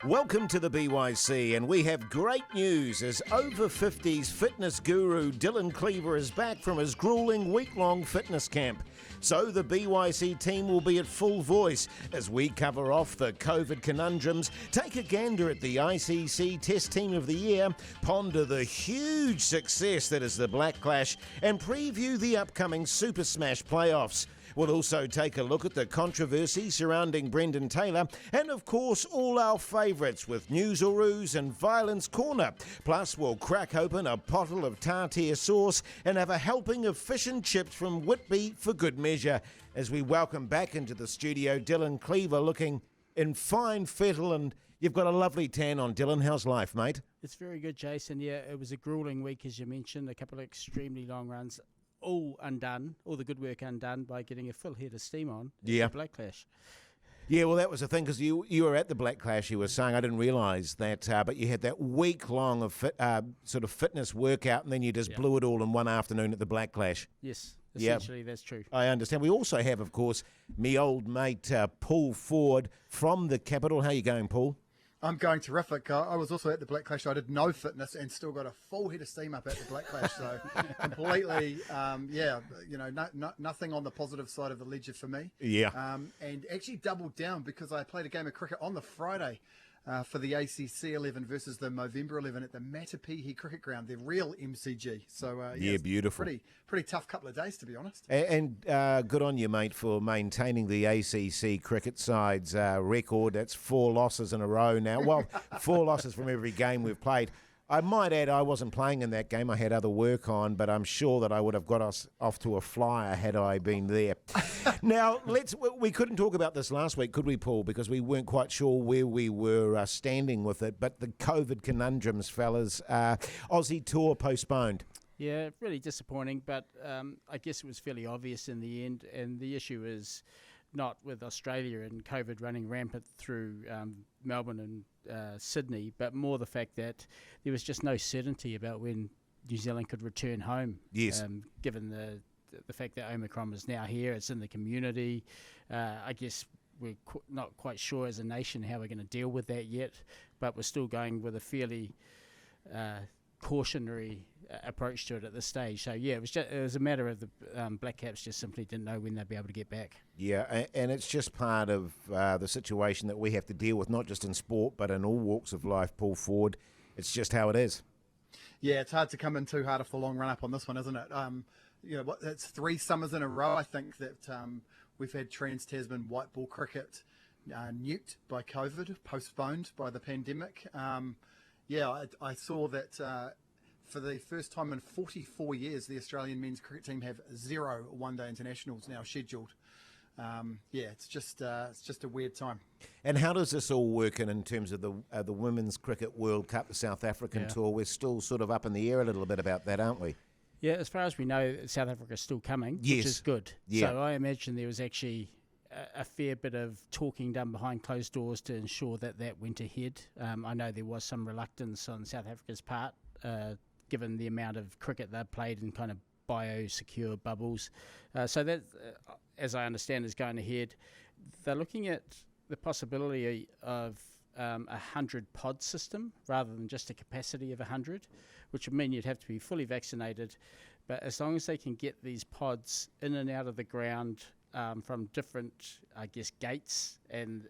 Welcome to the BYC, and we have great news as over 50s fitness guru Dylan Cleaver is back from his grueling week-long fitness camp. So the BYC team will be at full voice as we cover off the COVID conundrums, take a gander at the ICC Test Team of the Year, ponder the huge success that is the Black Clash, and preview the upcoming Super Smash playoffs. We'll also take a look at the controversy surrounding Brendan Taylor and, of course, all our favourites with News or Ruse and Violence Corner. Plus, we'll crack open a bottle of tartare sauce and have a helping of fish and chips from Whitby for good measure as we welcome back into the studio Dylan Cleaver looking in fine fettle, and you've got a lovely tan on. Dylan, how's life, mate? It's very good, Jason. Yeah, it was a gruelling week, as you mentioned, a couple of extremely long runs. All undone, all the good work undone by getting a full head of steam on the Black Clash. Yeah, well, that was the thing, because you were at the Black Clash, you were saying. I didn't realise that, but you had that week-long of sort of fitness workout, and then you just blew it all in one afternoon at the Black Clash. Yes, essentially, that's true. I understand. We also have, of course, me old mate Paul Ford from the capital. How are you going, Paul? I'm going terrific. I was also at the Black Clash. I did no fitness and still got a full head of steam up at the Black Clash. So completely, nothing on the positive side of the ledger for me. Yeah. And actually doubled down because I played a game of cricket on the Friday for the ACC 11 versus the Movember 11 at the Matapihi Cricket Ground, the real MCG. So beautiful. Pretty tough couple of days, to be honest. And good on you, mate, for maintaining the ACC cricket side's record. That's 4 losses in a row now. Well, 4 losses from every game we've played. I might add, I wasn't playing in that game. I had other work on, but I'm sure that I would have got us off to a flyer had I been there. Now, we couldn't talk about this last week, could we, Paul? Because we weren't quite sure where we were standing with it. But the COVID conundrums, fellas, Aussie tour postponed. Yeah, really disappointing, but I guess it was fairly obvious in the end. And the issue is not with Australia and COVID running rampant through Melbourne and Sydney, but more the fact that there was just no certainty about when New Zealand could return home. Yes. Given the fact that Omicron is now here, it's in the community. I guess we're not quite sure as a nation how we're going to deal with that yet, but we're still going with a fairly cautionary approach to it at this stage. So yeah, it was a matter of the Black Caps just simply didn't know when they'd be able to get back. Yeah, and it's just part of the situation that we have to deal with, not just in sport but in all walks of life. Paul Ford, it's just how it is. Yeah, it's hard to come in too hard off the long run up on this one, isn't it? It's 3 summers in a row, I think, that we've had Trans-Tasman white ball cricket nuked by COVID, postponed by the pandemic. I saw that for the first time in 44 years, the Australian men's cricket team have 0 one-day internationals now scheduled. It's just a weird time. And how does this all work in terms of the Women's Cricket World Cup, the South African tour? We're still sort of up in the air a little bit about that, aren't we? Yeah, as far as we know, South Africa's still coming, yes, which is good. Yeah. So I imagine there was actually a fair bit of talking done behind closed doors to ensure that went ahead. I know there was some reluctance on South Africa's part, given the amount of cricket they've played in kind of biosecure bubbles. So that, as I understand, is going ahead. They're looking at the possibility of a 100 pod system rather than just a capacity of 100, which would mean you'd have to be fully vaccinated. But as long as they can get these pods in and out of the ground from different, gates and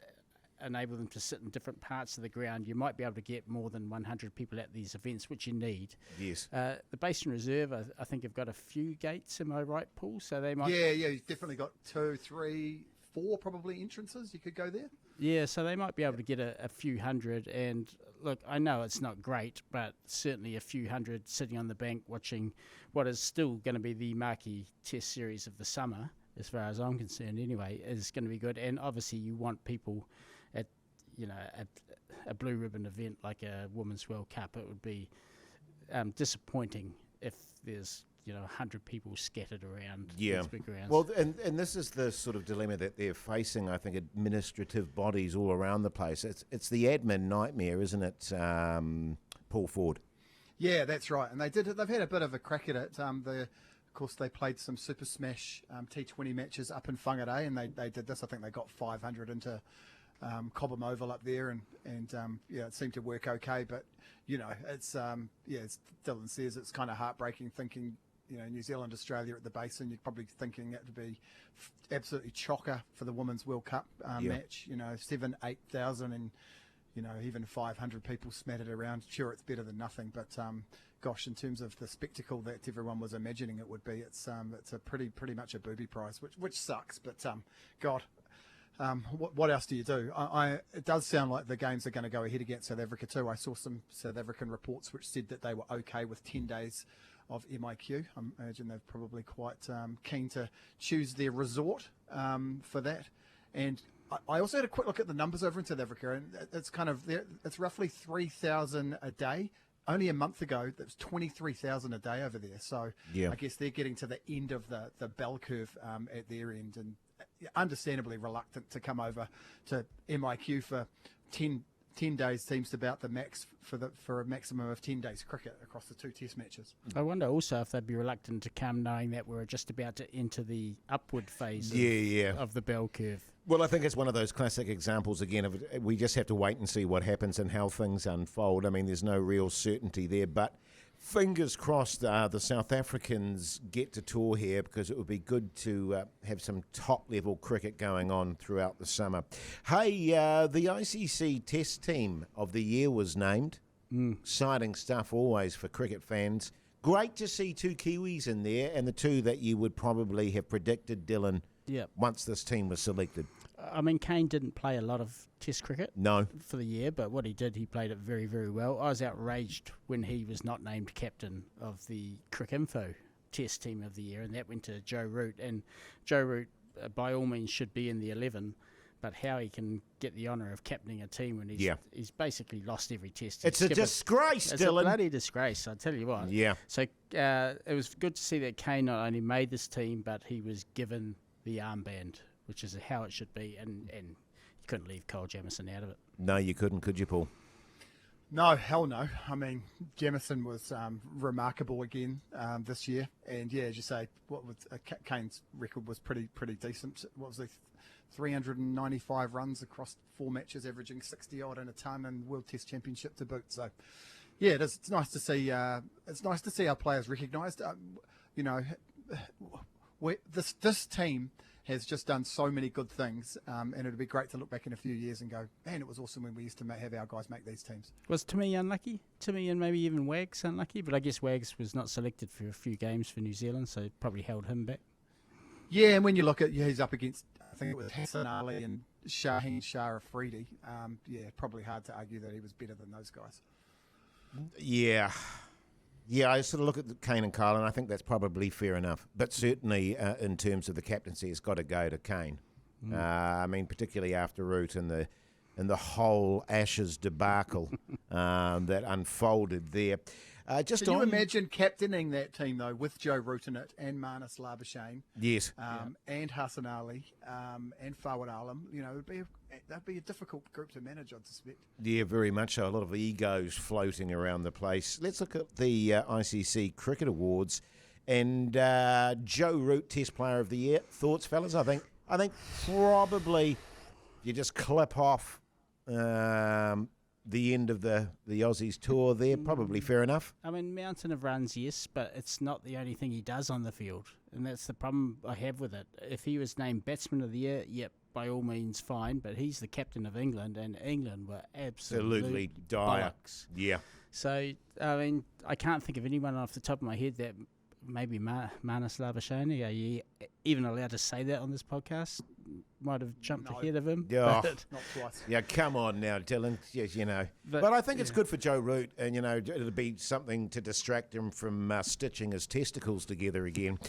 enable them to sit in different parts of the ground, you might be able to get more than 100 people at these events, which you need. Yes. The Basin Reserve, I think, have got a few gates. Am I right, Paul? So they might. Yeah, you've definitely got 2, 3, 4 probably entrances. You could go there. Yeah, so they might be able to get a few hundred. And look, I know it's not great, but certainly a few hundred sitting on the bank watching what is still going to be the marquee Test series of the summer, as far as I'm concerned anyway, is going to be good. And obviously you want people at a blue ribbon event like a Women's World Cup. It would be disappointing if there's 100 people scattered around these big grounds. Well, and this is the sort of dilemma that they're facing, I think, administrative bodies all around the place. It's the admin nightmare, isn't it, Paul Ford? Yeah, that's right. And they've had a bit of a crack at it. Of course, they played some Super Smash T20 matches up in Whangarei, and they did this. I think they got 500 into Cobham Oval up there, and it seemed to work okay. But it's as Dylan says, it's kind of heartbreaking thinking. New Zealand, Australia at the Basin, you're probably thinking it to be absolutely chocker for the Women's World Cup match. 7,000, 8,000 and, even 500 people smattered around. Sure, it's better than nothing, but gosh, in terms of the spectacle that everyone was imagining it would be, it's a pretty much a booby prize, which sucks. But God, what else do you do? It does sound like the games are going to go ahead against South Africa too. I saw some South African reports which said that they were okay with 10 days of MIQ. I imagine they're probably quite keen to choose their resort for that. And I also had a quick look at the numbers over in South Africa, and it's roughly 3,000 a day. Only a month ago, there was 23,000 a day over there. So I guess they're getting to the end of the bell curve at their end, and understandably reluctant to come over to MIQ for 10 days seems to about the max for a maximum of 10 days cricket across the 2 test matches. I wonder also if they'd be reluctant to come knowing that we're just about to enter the upward phase of the bell curve. Well, I think it's one of those classic examples, again, of we just have to wait and see what happens and how things unfold. I mean, there's no real certainty there, but fingers crossed the South Africans get to tour here, because it would be good to have some top-level cricket going on throughout the summer. Hey, the ICC Test Team of the Year was named. Exciting stuff always for cricket fans. Great to see 2 Kiwis in there, and the 2 that you would probably have predicted, Dylan, once this team was selected. I mean, Kane didn't play a lot of Test cricket for the year, but what he did, he played it very, very well. I was outraged when he was not named captain of the Cricinfo Test Team of the Year, and that went to Joe Root. And Joe Root, by all means, should be in the 11, but how he can get the honour of captaining a team when he's basically lost every test. It's a disgrace, Dylan. It's a bloody disgrace, I tell you what. Yeah. So it was good to see that Kane not only made this team, but he was given the armband, which is how it should be, and you couldn't leave Cole Jamieson out of it. No, you couldn't, could you, Paul? No, hell no. I mean, Jamieson was remarkable again this year, and as you say, Kane's record was pretty decent. What was he? 395 runs across 4 matches, averaging 60 odd and a ton, and World Test Championship to boot. So, it's nice to see. It's nice to see our players recognised. This team has just done so many good things, and it'd be great to look back in a few years and go, man, it was awesome when we used to have our guys make these teams. Was Timmy unlucky? Timmy and maybe even Wags unlucky, but I guess Wags was not selected for a few games for New Zealand, so it probably held him back. Yeah, and when you look at, he's up against, I think it was Hassan Ali and Shaheen Shah Afridi. Probably hard to argue that he was better than those guys. Yeah, I sort of look at Kane and Kyle, and I think that's probably fair enough. But certainly, in terms of the captaincy, it's got to go to Kane. I mean, particularly after Root and the whole Ashes debacle that unfolded there. Can you imagine captaining that team, though, with Joe Root in it, and Marnus Labuschagne? Yes. And Hassan Ali, and Fawad Alam. That'd be a difficult group to manage, I'd suspect. Yeah, very much so. A lot of egos floating around the place. Let's look at the ICC Cricket Awards, and Joe Root, Test Player of the Year. Thoughts, fellas? I think probably you just clip off the end of the Aussies tour there. Probably fair enough. I mean, mountain of runs, yes, but it's not the only thing he does on the field, and that's the problem I have with it. If he was named Batsman of the Year, by all means fine, but he's the captain of England, and England were absolutely dire. Bollocks. Yeah. So, I mean, I can't think of anyone off the top of my head that maybe Marnus Labuschagne, are you even allowed to say that on this podcast? Might have jumped ahead of him. Yeah. Not twice. Yeah, come on now, Dylan. Yes, But I think it's good for Joe Root, and, it'll be something to distract him from stitching his testicles together again.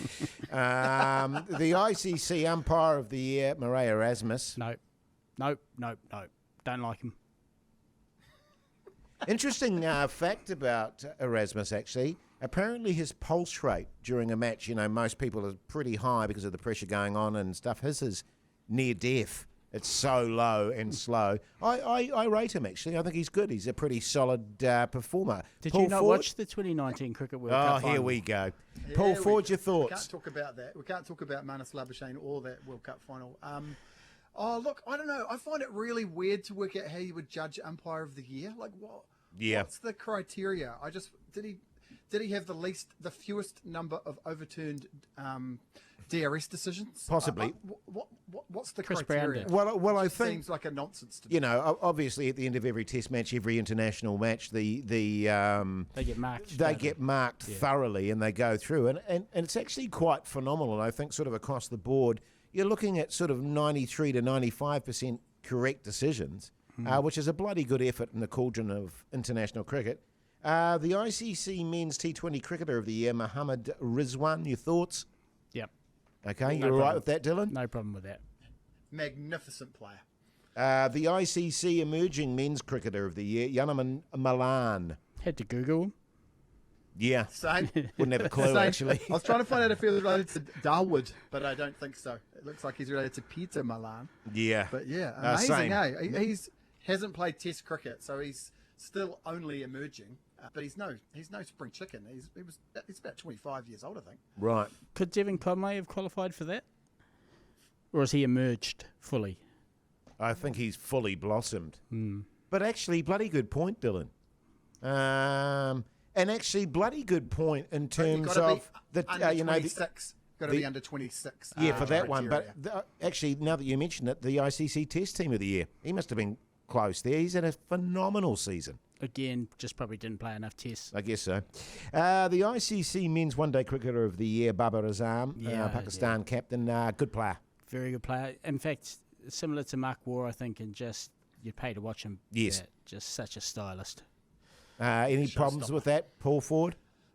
The ICC Umpire of the Year, Murray Erasmus. Nope. Don't like him. Interesting fact about Erasmus, actually. Apparently his pulse rate during a match, most people are pretty high because of the pressure going on and stuff. His is near death. It's so low and slow. I rate him, actually. I think he's good. He's a pretty solid performer. Did you not watch the 2019 Cricket World Cup final? Oh, here we go. Paul, forward your thoughts. We can't talk about that. We can't talk about Marnus Labuschagne or that World Cup final. Oh, look, I don't know. I find it really weird to work out how you would judge Umpire of the Year. Like, what? Yeah. What's the criteria? Did he have the fewest number of overturned DRS decisions? Possibly. What's the Chris criteria? Brown Well, I It think, seems like a nonsense to me. you know, obviously at the end of every Test match, every international match, They get marked. they don't get marked Yeah. thoroughly and they go through. And it's actually quite phenomenal. I think sort of across the board, you're looking at sort of 93 to 95% correct decisions, which is a bloody good effort in the cauldron of international cricket. The ICC Men's T20 Cricketer of the Year, Mohammad Rizwan, your thoughts? Yep. Okay, No you're all right problem. with that, Dylan? No problem with that. Magnificent player. The ICC Emerging Men's Cricketer of the Year, Yanaman Malan. Had to Google him. Yeah, Same. wouldn't have a clue, Same. actually. I was trying to find out if he was related to Darwood, but I don't think so. It looks like he's related to Peter Malan. Yeah. But yeah, Same. amazing, eh? He's hasn't played Test cricket, so he's still only emerging. But he's no spring chicken. He's about 25 years old, I think. Right. Could Devon Conway have qualified for that? Or has he emerged fully? I think he's fully blossomed. But actually, bloody good point, Dylan. And actually, bloody good point in terms of the under you know 26. Got to be under 26. yeah for that one. criteria. But actually, now that you mention it, the ICC Test Team of the Year, he must have been close there. He's had a phenomenal season. Again, just probably didn't play enough tests. I guess so. The ICC Men's One Day Cricketer of the Year, Babar Azam, Pakistan captain, good player. Very good player. In fact, similar to Mark Waugh, I think, and just you'd pay to watch him. Yes. Just such a stylist. Any problems with that, Paul Ford?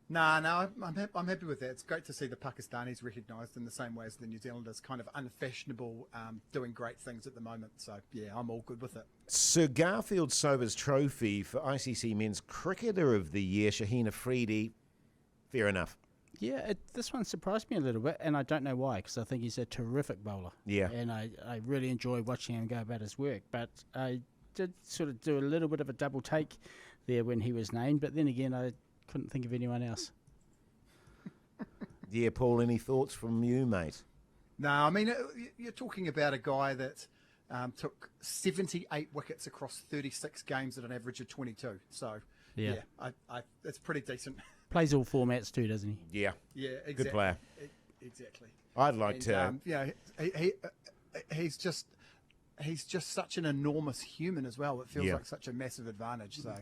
No, I'm happy with that. It's great to see the Pakistanis recognised in the same way as the New Zealanders, kind of unfashionable, doing great things at the moment. So, yeah, I'm all good with it. Sir Garfield Sobers Trophy for ICC Men's Cricketer of the Year, Shaheen Afridi. Fair enough. Yeah, this one surprised me a little bit, and I don't know why, because I think he's a terrific bowler. Yeah. And I really enjoy watching him go about his work. But I did sort of do a little bit of a double take there when he was named, but then again, I couldn't think of anyone else. Yeah, Paul, any thoughts from you, mate? No, I mean, you're talking about a guy that took 78 wickets across 36 games at an average of 22. So, Yeah. it's pretty decent. Plays all formats too, doesn't he? Yeah. Yeah, exactly. Good player. Exactly. I'd like to. He's just such an enormous human as well. It feels Yeah. like such a massive advantage. So,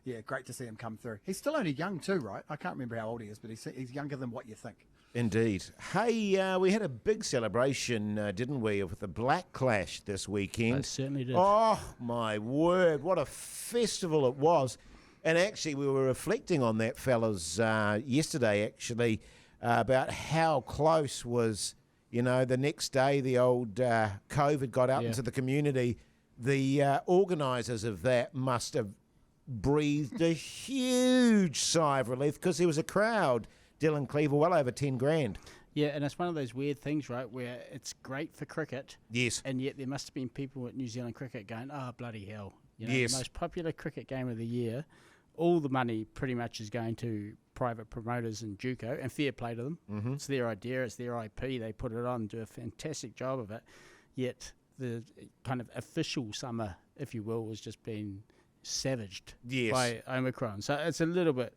yeah, great to see him come through. He's still only young too, right? I can't remember how old he is, but he's younger than what you think. Indeed. Hey, we had a big celebration, didn't we, with the Black Clash this weekend? I certainly did. Oh, my word. What a festival it was. And actually, we were reflecting on that, fellas, yesterday, actually, about how close was, you know, the next day the old COVID got out into the community. The organisers of that must have breathed a huge sigh of relief because there was a crowd, Dylan Cleaver, well over 10 grand. Yeah, and it's one of those weird things, right, where it's great for cricket, Yes. and yet there must have been people at New Zealand cricket going, oh, bloody hell. You know, Yes. the most popular cricket game of the year, all the money pretty much is going to private promoters and JUCO, and fair play to them. Mm-hmm. It's their idea, it's their IP, they put it on, do a fantastic job of it, yet the kind of official summer, if you will, was just being savaged by Omicron. So it's a little bit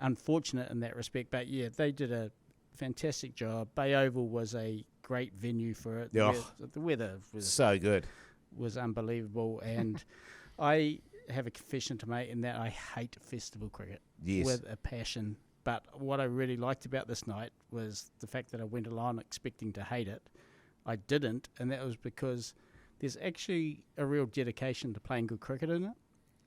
unfortunate in that respect, but yeah, they did a fantastic job. Bay Oval was a great venue for it. The weather was So good. was unbelievable, and I have a confession to make in that I hate festival cricket with a passion. But what I really liked about this night was the fact that I went along expecting to hate it. I didn't, and that was because there's actually a real dedication to playing good cricket in it.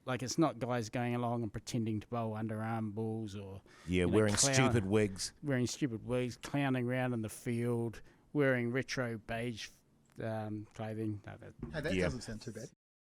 Like, it's not guys going along and pretending to bowl underarm balls or Wearing stupid wigs. Wearing stupid wigs, clowning around in the field, wearing retro beige clothing. No, Hey, that doesn't sound too bad.